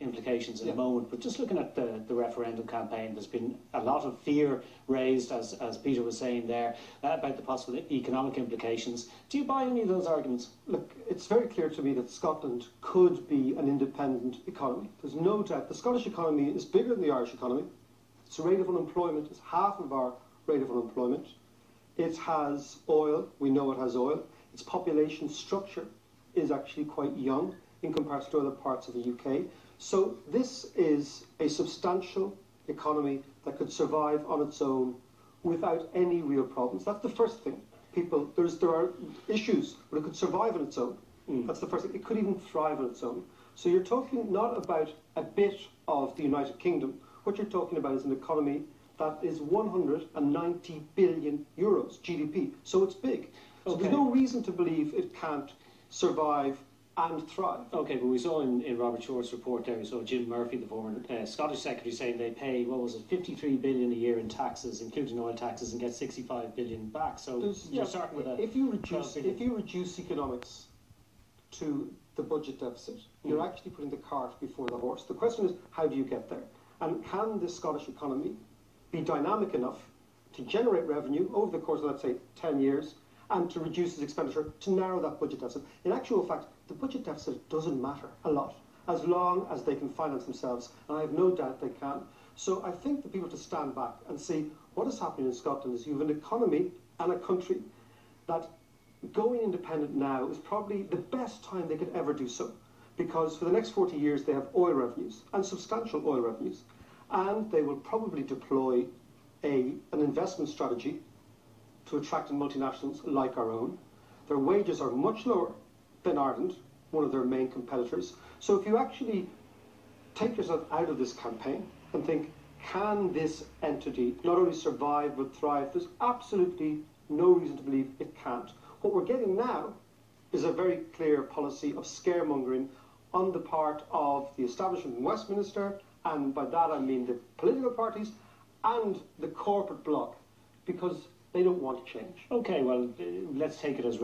implications in a moment, but just looking at the referendum campaign, there's been a lot of fear raised, as Peter was saying there, about the possible economic implications. Do you buy any of those arguments? Look, it's very clear to me that Scotland could be an independent economy. There's no doubt. The Scottish economy is bigger than the Irish economy. Its rate of unemployment is half of our rate of unemployment. It has oil. We know it has oil. Its population structure is actually quite young in comparison to other parts of the UK. So this is a substantial economy that could survive on its own without any real problems. That's the first thing. There are issues, but it could survive on its own. That's the first thing. It could even thrive on its own. So you're talking not about a bit of the United Kingdom. What you're talking about is an economy that is 190 billion euros GDP. So it's big. So there's no reason to believe it can't survive and thrive. Okay, but we saw in Robert Short's report there, we saw Jim Murphy, the former Scottish Secretary, saying they pay, what was it, 53 billion a year in taxes, including oil taxes, and get 65 billion back. So you're starting with if you reduce economics to the budget deficit, you're actually putting the cart before the horse. The question is, how do you get there? And can the Scottish economy be dynamic enough to generate revenue over the course of, let's say, 10 years, and to reduce its expenditure to narrow that budget deficit? In actual fact, the budget deficit doesn't matter a lot, as long as they can finance themselves, and I have no doubt they can. So I think the people to stand back and see what is happening in Scotland is you have an economy and a country that going independent now is probably the best time they could ever do so, because for the next 40 years they have oil revenues, and substantial oil revenues, and they will probably deploy an investment strategy to attract multinationals like our own. Their wages are much lower than Ireland, one of their main competitors. So if you actually take yourself out of this campaign and think, can this entity not only survive but thrive, there's absolutely no reason to believe it can't. What we're getting now is a very clear policy of scaremongering on the part of the establishment in Westminster, and by that I mean the political parties and the corporate bloc, because they don't want change. Okay, well, let's take it as